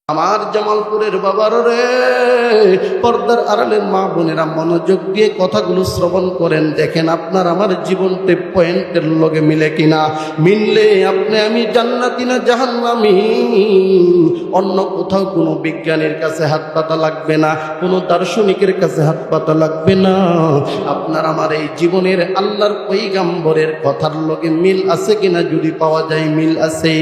আমার জামালপুরের বাবার রে, পর্দার আড়ালের মা বোনেরা মনোযোগ দিয়ে কথাগুলো শ্রবণ করেন। দেখেন আপনার আমার জীবনতে পয়েন্টের লগে মিলে কিনা। মিললে আপনি আমি জান্নাতি না জাহান্নামী। অন্য কোথাও কোনো বিজ্ঞানীর কাছে হাত পাতা লাগবে না, কোনো দার্শনিকের কাছে হাত পাতা লাগবে না। আপনার আমার এই জীবনের আল্লাহর পয়গম্বরের কথার লগে মিল আছে কিনা, যদি পাওয়া যায় মিল আছে,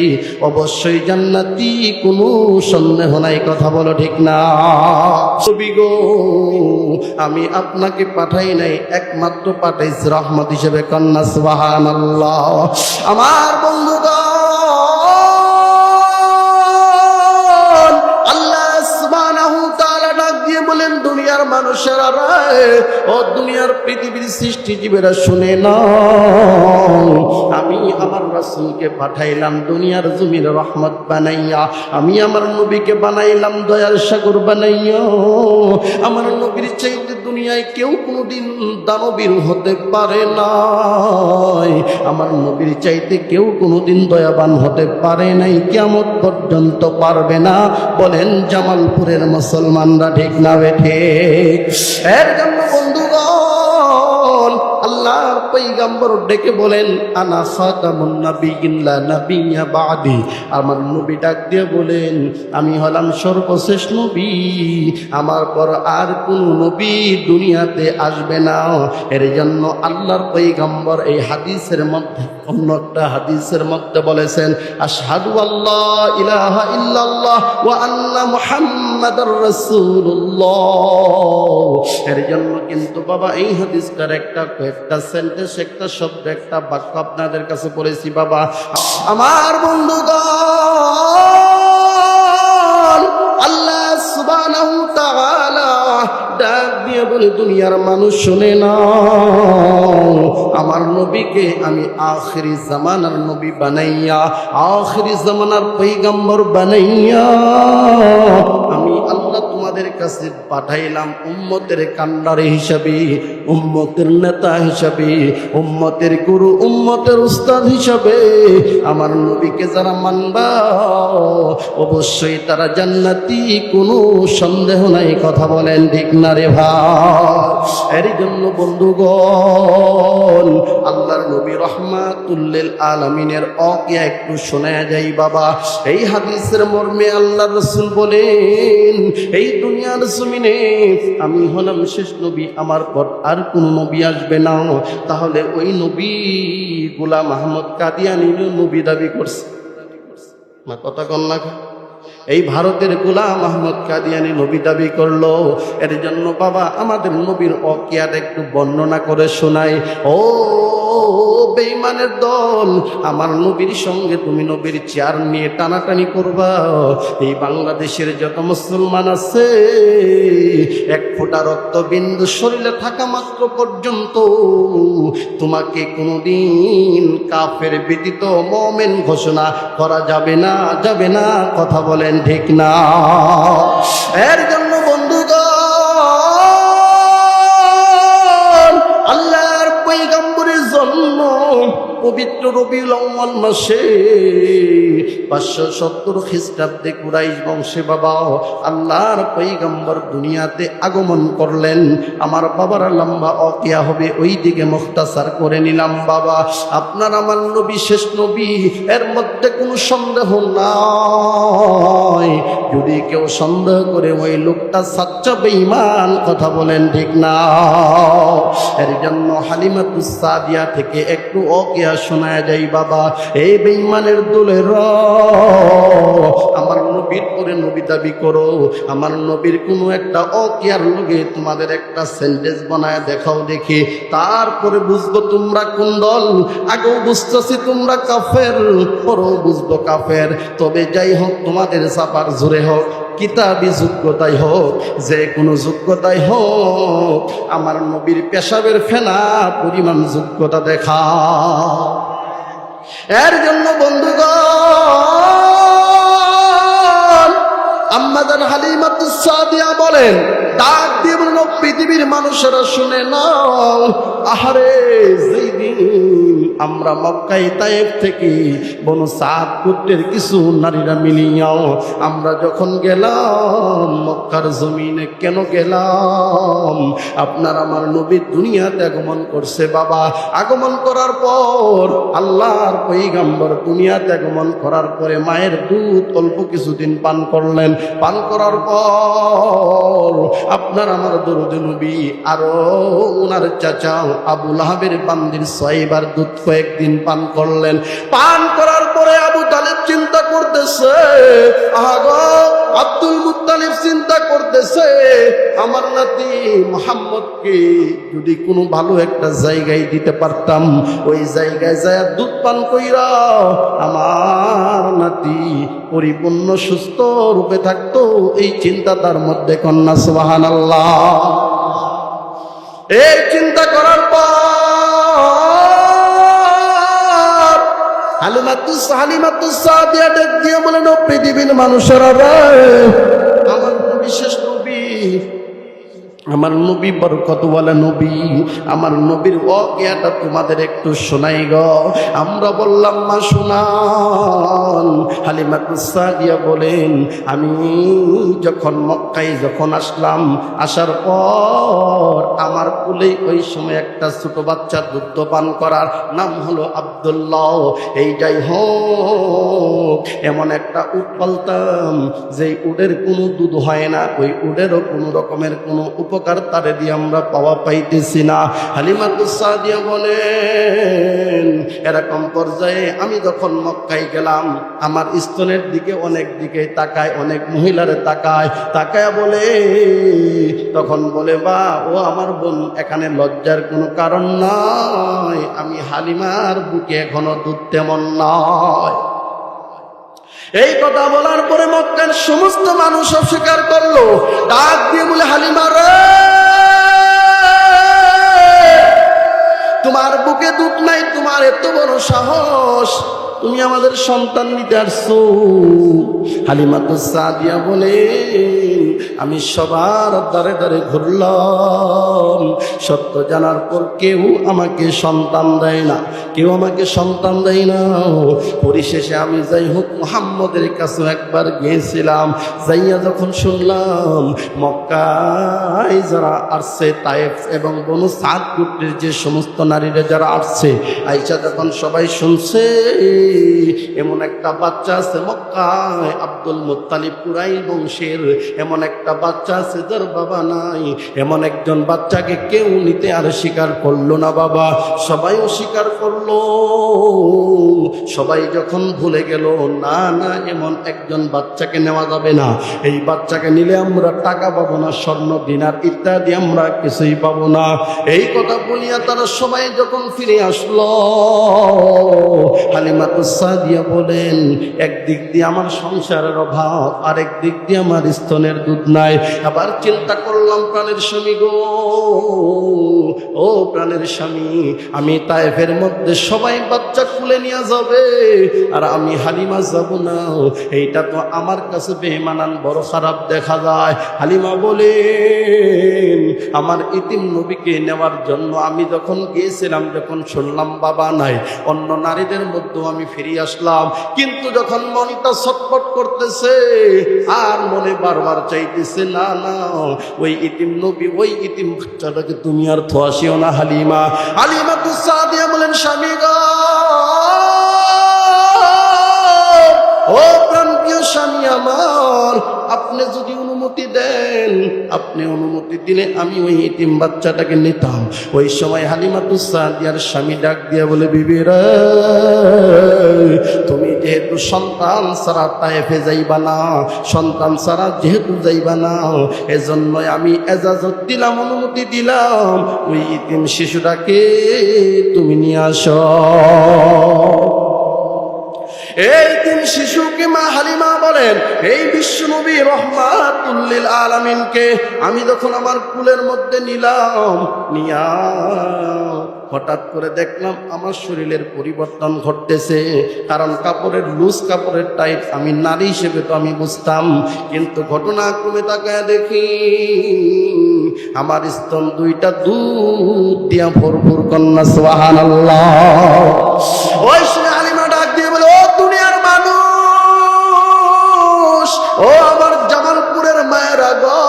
অবশ্যই জান্নাতি, কোনো সন্দেহ নাই। কথা বলো ঠিক না? নবী গো, আমি আপনাকে পাঠাই নাই, একমাত্র পাঠাইছি রহমত হিসেবে। কন্যা সুবহানাল্লাহ। আমার বন্ধুগণ, আল্লাহ সুবহানাহু ওয়া তাআলা ডাক দিয়ে বলেন, দুনিয়ার মানুষেরা রে, ও দুনিয়ার পৃথিবীর সৃষ্টিজীবেরা শুনে না, আমি আমার রাসূলকে পাঠাইলাম দুনিয়ার জমির রহমত বানাইয়া। আমি আমার নবীকে বানাইলাম দয়ার সাগর বানাইয়া। আমার নবীর চাইতে দুনিয়ায় কেউ কোনোদিন দানবীর হতে পারে নাই। আমার নবীর চাইতে কেউ কোনোদিন দয়াবান হতে পারে নাই, কিয়ামত পর্যন্ত পারবে না। বলেন জামালপুরের মুসলমানরা ঠিক না বেঠে? এর জন্য বন্ধুগণ, আল্লাহর পয়গম্বর ডেকে বলেন, আনা খাতামুন নাবিয়্যিন লা নাবিয়্যা বাদি। আমার নবী ডাক দিয়ে বলেন, আমি হলাম সর্বশেষ নবী, আমার পর আর কোন নবী দুনিয়াতে আসবে না। এর জন্য আল্লাহর পয়গম্বর এই হাদিসের মধ্যে, অন্য একটা হাদিসের মধ্যে বলেছেন, আশহাদু আল্লা ইলাহা ইল্লাল্লাহ ওয়া আন্না মুহাম্মাদার রাসূলুল্লাহ। এর জন্য কিন্তু বাবা এই হাদিসটার একটা সেন্টেন্স, একটা শব্দ, একটা বাক্য আপনাদের কাছে পড়েছি বাবা। আমার বন্ধুগণ, আল্লাহ সুবহানাহু ওয়া তাআলা ডাক দিয়ে বলে, দুনিয়ার মানুষ শুনে না, আমার নবীকে আমি আখিরি জামানার নবী বানাইয়া, আখিরি জামানার পয়গম্বর বানাইয়া আমি আল্লাহ তোমাদের কাছে পাঠাইলাম উম্মতের কান্ডারি হিসাবে, উম্মতের নেতা হিসাবে, উম্মতের গুরু, উম্মতের উস্তাদ হিসাবে। আমার নবীকে যারা মানবা অবশ্যই তারা জান্নাতি, কোনো সন্দেহ নাই। কথা বলেন ঠিক না রে ভাই? এর জন্য বন্ধুগণ, আল্লাহর নবী রহমাতুল লিল আলামিনের ওয়াকিয়া একটু শোনা যায় বাবা। এই হাদিসের মর্মে আল্লাহর রাসূল বলেন, এই দুনিয়ার জমিনে আমি হলাম শেষ নবী, আমার পর আর কোন নবী আসবে না। তাহলে ওই নবী গোলাম আহমদ কাদিয়ানী নবী দাবি করছে না? কথা কন না? এই ভারতের গোলাম আহমদ কাদিয়ানী নবী দাবি করলো। এর জন্য বাবা আমাদের নবীর ওয়াকিয়াটা একটু বর্ণনা করে শোনাই। ও বেঈমানের দল, আমার নবীর সঙ্গে তুমি নবীর চেয়ার নিয়ে টানাটানি করবা। এই বাংলাদেশের যত মুসলমান আছে, এক ফোঁটা রক্তবিন্দু শরীরে থাকা মাত্র পর্যন্ত তোমাকে কোনোদিন কাফের ব্যতীত মুমিন ঘোষণা করা যাবে না, যাবে না। কথা বলেন ঠিক না? এর জন্য বন্ধুগণ, আল্লাহর পয়গম্বরের জন্ম পবিত্র রবিউল আউয়াল মাসে 570 খ্রিস্টাব্দে কুরাইশ বংশে বাবা আল্লাহর পয়গম্বর দুনিয়াতে আগমন করলেন। আমার বাবার লম্বা ওয়াকিয়া হবে, ওই দিকে মুখতাসার করে নিলাম বাবা। আপনার আমার নবী শেষ নবী, এর মধ্যে কোনো সন্দেহ নাই। যদি কেউ সন্দেহ করে ওই লোকটা সাচ্চা বেঈমান। কথা বলেন ঠিক না? এর জন্য হালিমাতুস সাদিয়া থেকে একটু ওয়াকিয়া শোনা যায় বাবা। এই বেঈমানের দলের আমার নবীর পরে নবী দাবি করো, আমার নবীর কোনো একটা ওয়াকিয়ার লগে তোমাদের একটা সেন্টেন্স বানায় দেখাও দেখি, তারপরে বুঝবো তোমরা কোন দল। আগেও বুঝতেছি তোমরা কাফের, পরেও বুঝবো কাফের। তবে যাই হোক, তোমাদের চাপার জোরে হোক, কিতাবি যোগ্যতাই হোক, যে কোনো যোগ্যতাই হোক, আমার নবীর পেশাবের ফেনা পরিমাণ যোগ্যতা দেখা। এর জন্য বন্ধুগণ, আম্মাজান হালিমাতুস সাদিয়া বলেন, ডাক দিয়ে বলল, পৃথিবীর মানুষেরা শুনে নাও, আহারে যেই দিন আমরা মক্কায় তায়েফ থেকে বনু সাদ গোত্রের কিছু নারীরা মিলিয়াও আমরা যখন গেলাম মক্কার জমিনে, কেন গেলাম? আপনার আমার নবী দুনিয়াতে আগমন করছে বাবা। আগমন করার পর আল্লাহর পয়গম্বর দুনিয়াতে আগমন করার পরে মায়ের দুধ অল্প কিছুদিন পান করলেন। পান করার পর আপনার আমার দরুদে নবী আরো ওনার চাচা আবু লাহাবের বান্দির 6 বার দুধ কয়েকদিন পান করলেন। পান করার পরে আবু তালেব চিন্তা করতেছে, আগো আব্দুল মুত্তালিব চিন্তা করতেছে, আমার নাতি মুহাম্মদকে যদি কোনো ভালো একটা জায়গায় দিতে পারতাম, ওই জায়গায় যায় দুধ পান কইরা আমার নাতি পরিপূর্ণ সুস্থ রূপে থাকতো। এই চিন্তা তার মধ্যে, কন্যা সুবহানাল্লাহ। এই চিন্তা করার পর হালিমাতুস সাদিয়া ডাক দিয়ে বলেন, ও পৃথিবীর মানুষেরা রে, আমার বিশেষ নবী, আমার নবী বরকতওয়ালা নবী, আমার নবীর ওয়াকিয়াটা তোমাদের একটু শোনাই গো। আমরা বললাম, মা শোনান। হালিমাতুস সাদিয়া বলেন, আমি যখন মক্কায় আসলাম, আসার পর আমার কোলে ওই সময় একটা ছোট বাচ্চা দুধ পান করার নাম হলো আব্দুল্লাহ। এইটাই হোক, এমন একটা উট পালতাম যে উটের কোনো দুধ হয় না, ওই উটেরও কোনো রকমের কোনো উপকার তারে দিয়ে আমরা পাওয়া পাইতেছি না। হালিমাতুস সাদিয়া বলেন, এরকম পর্যায়ে আমি যখন মক্কায় গেলাম, আমার স্তনের দিকে অনেক দিকে তাকায়, অনেক মহিলারে তাকায়, তাকায় বলে, তখন বলে, বা ও আমার বোন, এখানে লজ্জার কোনো কারণ নয়, আমি হালিমার বুকে এখনো দুধ তেমন নয়। এই কথা বলার পরে মক্কার সমস্ত মানুষ অস্বীকার করলো, ডাক দিয়ে বলে, হালিমা রে, তোমার বুকে দুধ নাই, তোমার এত বড় সাহস, তুমি আমাদের সন্তান নিতে আসছো? হালিমাতুস সাদিয়া বলে, আমি সবার দ্বারে দ্বারে ঘুরলাম, সত্য জানার পর কেউ আমাকে সন্তান দেয় না, কেউ আমাকে সন্তান দেয় না। পরিশেষে আমি যাই হোক মুহাম্মদের কাছে একবার গিয়েছিলাম, যাইয়া যখন শুনলাম মক্কায় যারা আসছে, তায়েফ এবং বনু সাদ গোত্রের যে সমস্ত নারীরা যারা আসছে, আইসা যখন সবাই শুনছে এমন একটা বাচ্চা আছে মক্কায়, আব্দুল মুত্তালিব কুরাইশ বংশের, এমন একটা বাচ্চা আছে যার বাবা নাই, এমন একজন বাচ্চাকে কেউ নিতে আর স্বীকার করলো না বাবা। সবাই অস্বীকার করলো। সবাই যখন ভুলে গেল, না না, এমন একজন বাচ্চাকে নেওয়া যাবে না, এই বাচ্চাকে নিলে আমরা টাকা পাবো না, স্বর্ণ দিনার ইত্যাদি আমরা কিছুই পাবো না। এই কথা বলিয়া তারা সবাই যখন ফিরে আসলো, হালিমাতুস সাদিয়া বলেন, একদিক দিয়ে আমার সংসারের অভাব, আরেক দিক দিয়ে আমার স্তনের দুধ নাই। আবার চিন্তা করলাম, প্রাণের স্বামী গো, ও প্রাণের স্বামী, আমি তায়েফের মধ্যে সবাই বাচ্চা খুলে নিয়ে যাবে আর আমি হালিমা যাব না, এইটা তো আমার কাছে বেঈমানান বড় খারাপ দেখা যায়। হালিমা বলেন, আমার ইতিম নবীকে নেওয়ার জন্য আমি যখন গিয়েছিলাম, যখন শুনলাম বাবা নাই, অন্য নারীদের মধ্যে আমি ফিরে আসলাম, কিন্তু যখন মনটা ছটফট করতেছে আর মনে বারবার চাইতেছে, না না, ওই ইতিম নবী, ওই ইতিম বাচ্চাটাকে তুমি আর থোয়াসিও না। হালিমা, হালিমাতুস সাদিয়া বলেন, স্বামী গো, ও প্রাণপ্রিয় স্বামী আমার, আপনি যদি অনুমতি দেন, আপনি অনুমতি দিলে আমি ওই ইতিম বাচ্চাটাকে নিতাম। ওই সময় হালিমাতুস সাদিয়ার স্বামী ডাক দিয়া বলে, বিবি রে, তুমি যেহেতু সন্তান ছাড়া তায়েফে যাইবা না, সন্তান ছাড়া যেহেতু যাইবা না, এজন্যই আমি এজাজত দিলাম, অনুমতি দিলাম, ওই ইতিম শিশুটাকে তুমি নিয়ে আসো। এই তিন শিশুকে মা হালিমা বলেন, এই বিশ্বনবী রহমাতুল লিল আলামিনকে আমি যখন আমার কুলের মধ্যে নিলাম, নিয়া হঠাৎ করে দেখলাম আমার শরীরের পরিবর্তন ঘটতেছে। কারণ কাপড়ের লুজ, কাপড়ের টাইট আমি নারী হিসেবে তো আমি বুঝতাম, কিন্তু ঘটনাক্রমে তাকায় দেখি আমার স্তন দুইটা দুধ দিয়া ভরপুর কন্যা সুবহানাল্লাহ। ওই শুনে হালিমা ডাক দিয়ে বলে, ও দুনিয়ার মানুষ, ও আমার জামালপুরের মায়েরা গো,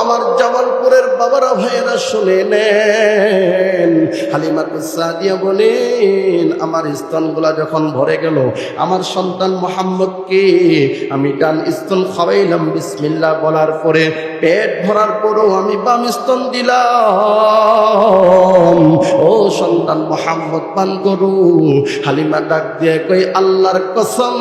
আমার জামালপুরের বাবারা ভাইয়েরা শুনে নেন। হালিমা সাদিয়া বলেন, আমার স্তনগুলা যখন ভরে গেল, আমার সন্তান মুহাম্মদকে আমি ডান স্তন খাওয়াইলাম বিসমিল্লাহ বলার পরে, পেট ভরার পরও আমি বাম স্তন দিলাম। ও সন্তান মুহাম্মদ পান করু। হালিমা ডাক দিয়ে কই, আল্লাহর কসম,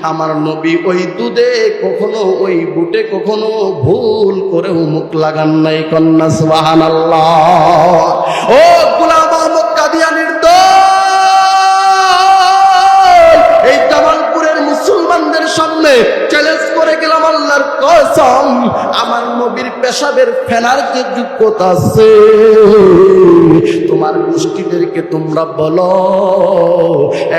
আমার নবী ওই দুধে কখনো, ওই বুটে কখনো ভুল করেও মুখ লাগান নাই কন্যা সুবহানাল্লাহ। ও গোলাম আহমদ কাদিয়ানীর দল, এই জামালপুরের মুসলমানদের সামনে চ্যালেঞ্জ করে গেলাম, আল্লাহর কসম, আমার নবীর পেশাবের ফেনার যে যোগ্যতা আছে, তোমার গোষ্ঠীদেরকে তোমরা বলো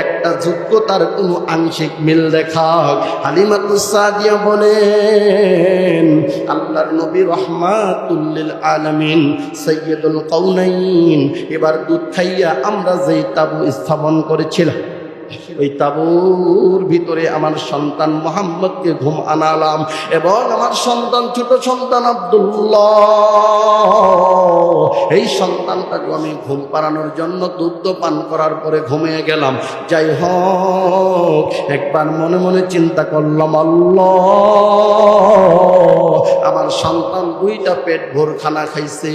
একটা যোগ্যতার কোনো আংশিক মিল দেখাক। হালিমাতুস সাদিয়া বলেন, আল্লাহর নবী রহমাতুল লিল আলামিন সাইয়্যিদুল কাউনাইন এবার দুধ খাইয়া আমরা যেই তাবু স্থাপন করেছিলাম, ওই তাবুর ভিতরে আমার সন্তান মুহাম্মদকে ঘুম আনালাম এবং আমার সন্তান, ছোট সন্তান আব্দুল্লাহ, এই সন্তানটাকে আমি ঘুম পাড়ানোর জন্য দুধ পান করার পরে ঘুমিয়ে গেলাম। যাই হোক, একবার মনে মনে চিন্তা করলাম, আল্লাহ, আমার সন্তান দুইটা পেট ভোর খানা খাইছে,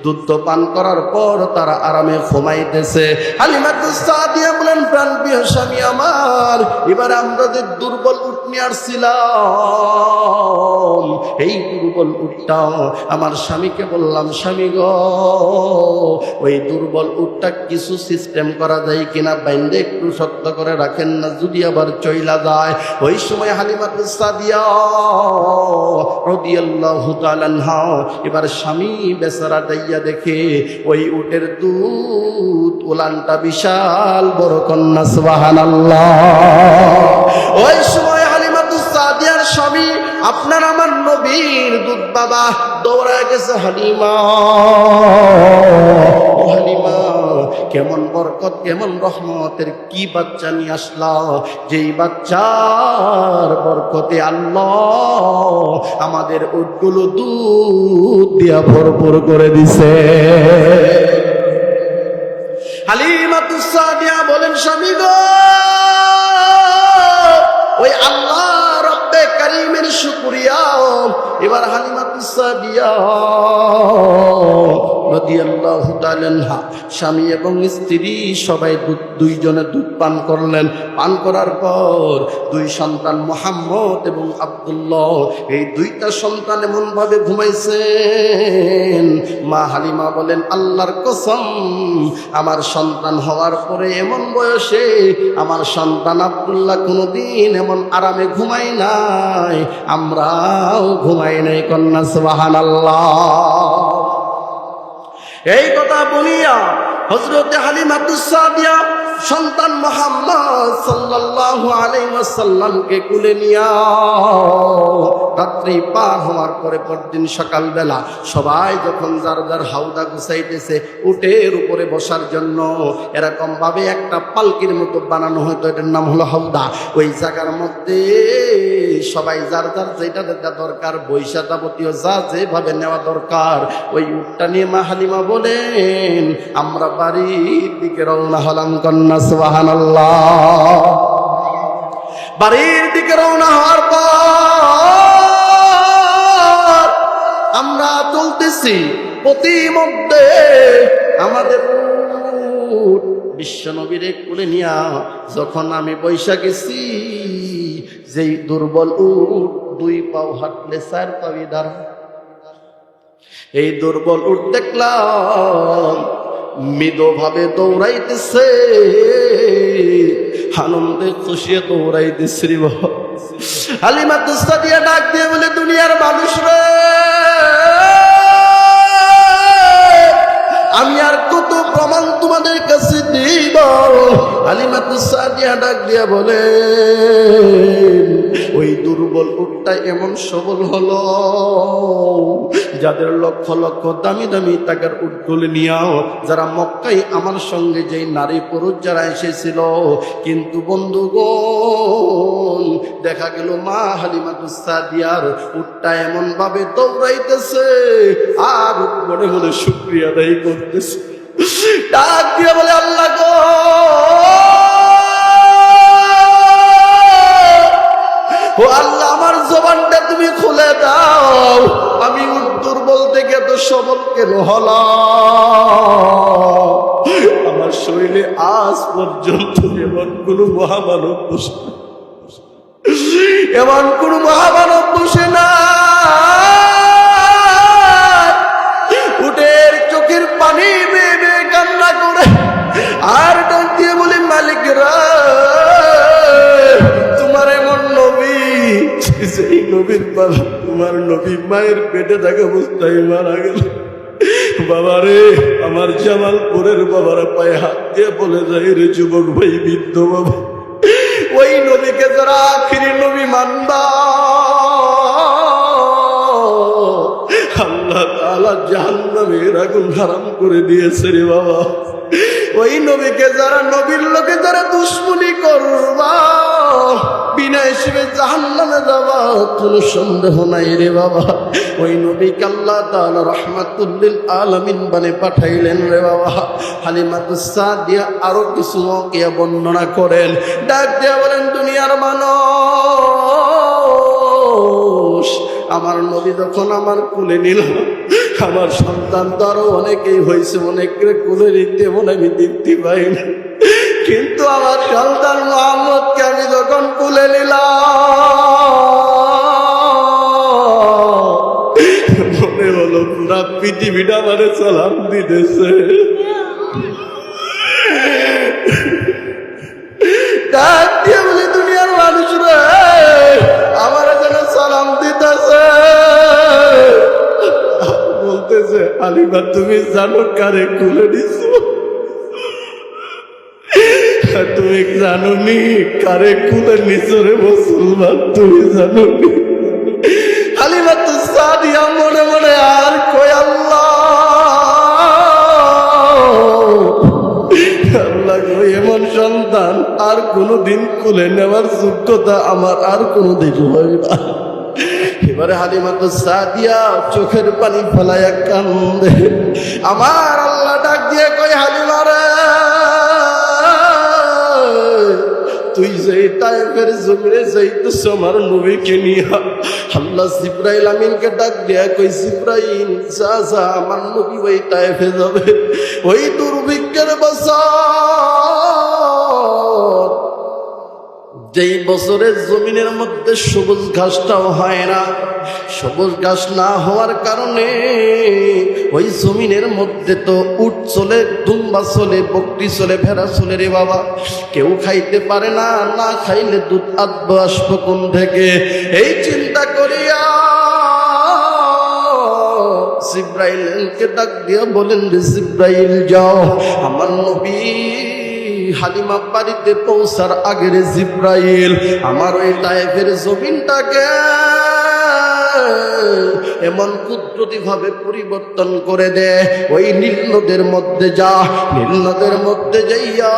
দুধ পান করার পর তারা আরামে ঘুমাইতেছে। হালিমাতুস সাদিয়া বলেন, প্রাণপ্রিয় স্বামী আমার, এবার আমরা যে দুর্বল উট নিয়ে আসছিলাম, এই দুর্বল উটটা আমার স্বামীকে বললাম, স্বামী গো, ওই দুর্বল উটটা কিছু সিস্টেম করা যায় কিনা, বাইন্দে একটু শক্ত করে রাখেন না, যদি আবার চইলা যায়। ওই সময় হালিমাতুস সাদিয়া রাদিয়াল্লাহু তাআলা আনহা এবার স্বামী বেচারা দাইয়া দেখে ওই উটের দুধ উলানটা বিশাল বড় কন্যা সুবহানাল্লাহ। ওই সময় হালিমাতুস সাদিয়ার স্বামী, আপনার আমার নবীর দুধ বাবা, দৌড়ায় গেছে, হালিমা, ও হালিমা, কেমন বরকত, কেমন রহমতের কি বাচ্চা নিয়ে আসলা, যেই বাচ্চার বরকতে আল্লাহ আমাদের উটগুলো দুধ দিয়া ভরপুর করে দিছে। হালিমাতুস সাদিয়া বলেন, স্বামী গো, ওই আল্লাহ রব্বে কারীমের শুকরিয়া। এবার হালিমাতুস সাদিয়া রাদিয়াল্লাহু তাআলা আনহা স্বামী এবং স্ত্রী সবাই দুইজনে দুধ পান করলেন। পান করার পর দুই সন্তান মুহাম্মদ এবং আব্দুল্লাহ, এই দুইটা সন্তান এমন ভাবে ঘুমাইছেন, মা হালিমা বলেন, আল্লাহর কসম, আমার সন্তান হওয়ার পরে এমন বয়সে আমার সন্তান আব্দুল্লাহ কোনোদিন এমন আরামে ঘুমাই নাই, আমরাও ঘুমাই নাই কন্যা সুবহানাল্লাহ। এই কথা বলিয়া হযরতে হালিমাতুস সাদিয়া সন্তান মুহাম্মদ সাল্লাল্লাহু আলাইহি ওয়াসাল্লামকে কুলে নিয়া রাত্রি পার হওয়ার পরে পরদিন সকালবেলা সবাই যখন যার যার হাউদা গুছাইতেছে, উটের উপরে বসার জন্য এরকম ভাবে একটা পালকির মতো বানানো হতো, এটার নাম হলো হাউদা। ওই জায়গার মধ্যে সবাই যার যার যেটা যেটা দরকার, বৈশা যাবতীয় যা যেভাবে নেওয়া দরকার, ওই উটটা নিয়ে মা হালিমা বলেন, আমরা বাড়ির দিকে রওনা হলাম কন্যা সুবহানাল্লাহ। বাড়ির দিকে রওনা হওয়ার পর আমরা চলতেছি, প্রতিমধ্যে আমাদের উট বিশ্বনবীরে কোলে নিয়া যখন আমি বৈশা গেছি, যেই দুর্বল উট দুই পাও হাঁটলে চার পাবি দাঁড়া, এই দুর্বল উট দেখলাম মৃদুভাবে দৌড়াইতেছে, আনন্দে খুশিয়ে দৌড়াইতেছে। হালিমাতুস সাদিয়া ডাক দিয়ে বলে, দুনিয়ার মানুষ রে, আমি আর কত প্রমাণ তোমাদের কাছে দিব। হালিমাতুস সাদিয়া ডাক দিয়া বলে, ওই দুর্বল উটটা এমন সবল হলো, যাদের লক্ষ লক্ষ দামি দামি টাকার উটগুলো নিয়েও যারা মক্কায় আমার সঙ্গে যেই নারী পুরুষ যারা এসেছিল, কিন্তু বন্ধুগণ দেখা গেল মা হালিমাতুস সাদিয়ার উটটা এমন ভাবে দৌড়াইতেছে আর উট মনে মনে শুকরিয়া আদায় করতেছে, ডাক দিয়ে বলে আল্লাহ গো, ও আল্লাহ আমার জবানটা তুমি খুলে দাও, আমি দুর্বল থেকে এত সবল কেন হলাম? আমার শরীরে আজ পর্যন্ত এমন কোন মহামানব বসে, এমন কোন মহামানব বসে না। উটের চোখের পানি বেয়ে বেয়ে কান্না করে আর ডাক দিয়ে বলে মালিক রা, তোমার এমন নবী, সেই নবীর বাবা তোমার নবী মায়ের পেটে থাকা অবস্থায় মারা গেল। বাবারে, আমার জামালপুরের বাবারা পায়ে হাত দিয়ে বলে যায়, রে যুবক ভাই, বৃদ্ধ বাবা, ওই নবীকে যারা আখিরি নবী মানবা, আল্লাহ তাআলা জাহান্নামের আগুন হারাম করে দিয়েছে রে বাবা। ওই নবীকে যারা, নবীর লোকে যারা দুশ্মনী করবা, বিনা হিসেবে জাহান্নামে যাবা, কোনো সন্দেহ নাই রে বাবা। ওই নবীকে আল্লাহ তাআলা রাহমাতুল লিল আলামিন বানে পাঠাইলেন রে বাবা। হালিমাতুস সাদিয়া আরো কিছু ওয়াকিয়া বর্ণনা করেন, ডাক দিয়া বলেন, দুনিয়ার মানুষ, আমার নবী যখন আমার কুলে নিল, আমার সন্তান তো আরো অনেকেই হয়েছে, অনেকের কুলে নিতে মনে আমি তৃপ্তি পাই না, কিন্তু আমার সন্তান মুহাম্মদকে আমি যখন কুলে নিলাম, মনে হলো পুরা পৃথিবীটা আমারে সালাম দিতেছে। ডাক দিয়ে বলি, দুনিয়ার মানুষরা আমার যেন সালাম দিতেছে, বলতেছে, হালিমা তুমি জানো কারে কুলে দিছো? তুমি জানো নি কারে কুলে নিছো রে মুসলমান? তুমি জানো নি? হালিমাতুস সাদিয়া মনে মনে আর কই, আল্লাহ আল্লাহ গো, এমন সন্তান আর কোনোদিন কুলে নেওয়ার যোগ্যতা আমার আর কোনোদিন হয় না। এবারে হালিমাতুস সাদিয়া চোখের পানি ফেলাইয়া কান্দে। আমার আল্লাহ ডাক দিয়ে কই, হালিমা রে, তুই যে তায়েফের জমিনে যাইতেছ আমার নবীকে নিয়ে, আল্লাহ জিবরাইল আমিনকে ডাক দিয়া কই, জিবরাইল যা যা, আমার নবী ওই তায়েফে যাবে, ওই দুর্ভিক্ষের বছর, যেই বছরের জমিনের মধ্যে সবুজ ঘাসটাও হয় না। সবুজ ঘাস না হওয়ার কারণে ওই জমিনের মধ্যে তো উট চলে, দুম্বা চলে, বকরি চলে, ভেড়া চলে রে বাবা, কেউ খাইতে পারে না, না খাইলে দুধ আসবো আসবো কোন থেকে? এই চিন্তা করিয়া জিবরাইলকে ডাক দিয়া বলেন, রে জিবরাইল যাও, আমার নবী হালিমা বাড়িতে পৌঁছার আগের জিবরাইল আমার ওই তায়েফের জমিনটাকে এমন কুদরতি ভাবে পরিবর্তন করে দে। ওই নীল নদের মধ্যে যা, নীল নদের মধ্যে যাইয়া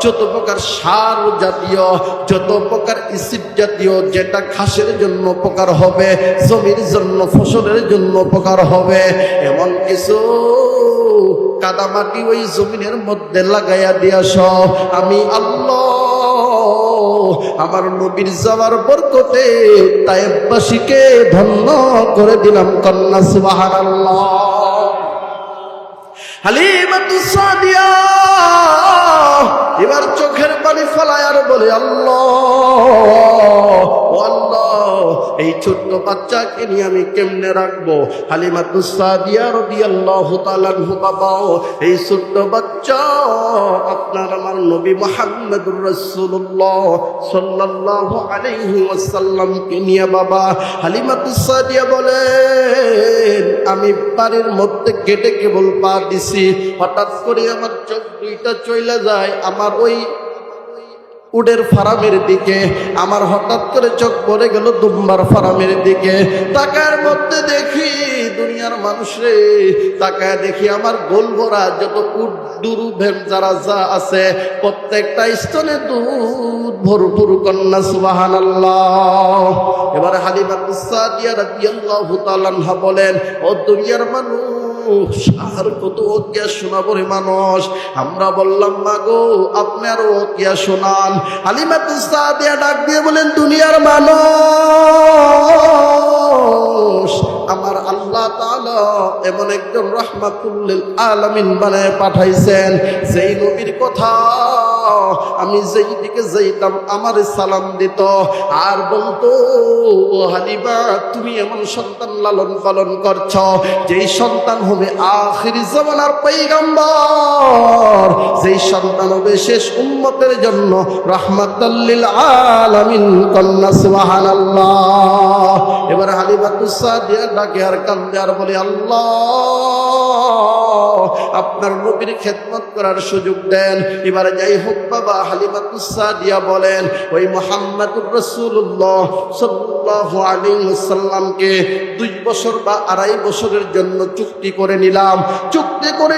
যত প্রকার সার জাতীয়, যত প্রকার ইসিড জাতীয়, যেটা ঘাসের জন্য উপকার হবে, জমির জন্য, ফসলের জন্য উপকার হবে, এমন কিছু কাদামাটি ওই জমিনের মধ্যে লাগাইয়া দিয়াস। আমি আল্লাহ আমার নবীর যাওয়ার বরকতে তায়েফবাসীকে ধন্য করে দিলাম, কন্যা সুবহানাল্লাহ। হালিমাতুস সাদিয়া এবার চোখের পানি ফেলায় আর বলে, আল্লাহ ও আল্লাহ, এই ছোট্ট বাচ্চাকে নিয়ে আমি কেমনে রাখবো? হালিমাতুস সাদিয়া রাদিয়াল্লাহু তাআলা আনহু, বাবা এই ছোট্ট বাচ্চা আপনার আমার নবী মুহাম্মদুর রাসূলুল্লাহ সাল্লাল্লাহু আলাইহি ওয়াসাল্লামকে নিয়ে বাবা। হালিমাতুস সাদিয়া বলেন, আমি বাড়ির মধ্যে গেটে কেবল পা দিছি, হঠাৎ করে আমার চোখ দুইটা চলে যায়, আমার ওই উটের ফার্মের দিকে। আমার হঠাৎ করে চোখ পড়ে গেল দুম্বার ফার্মের দিকে। তাকার মধ্যে দেখি দুনিয়ার মানুষ রে, তাকায় দেখি আমার গোল ভরা যত উট দুরু ভেন যারা যা আছে প্রত্যেকটা স্তনে দুধ ভরপুর। কন্যা সুবহানাল্লাহ। এবার হালিমা সাদিয়া রাদিয়াল্লাহু তাআলা আনহা বলেন, ও দুনিয়ার মানুষ, আর কত ওকিয়া শোনাবো রে মানুষ। আমরা বললাম, মা গো আপনি আরো ওকিয়া শোনান। হালিমা সাদিয়া ডাক দিয়ে বলেন, দুনিয়ার মানুষ, আমার আল্লাহ তাআলা এমন একজন রাহমাতুল লিল আলামিন বানায় পাঠাইছেন, যেই নবীর কথা আমি যেই দিকে যাইতাম আমারে সালাম দিত আর বলতো, ও হালিমা তুমি এমন সন্তান লালন পালন করছ যেই সন্তান হবে আখির জামানার পয়গম্বর, যেই সন্তান হবে শেষ উম্মতের জন্য রাহমাতুল লিল আলামিন। কন্যা সুবহানাল্লাহ। এবার হালিমা সাদিয়া ডাকে আর কান্দে আর বলে, আল্লাহ আপনার নবীর খেদমত করার সুযোগ দেন। এবারে যাই হোক বাবা, হালিমা সাদিয়া বলেন, ওই মুহাম্মদুর রাসূলুল্লাহ সাল্লাল্লাহু আলাইহি ওয়াসাল্লামকে 2 বছর বা 2.5 বছরের জন্য চুক্তি করে নিলাম। চুক্তি করে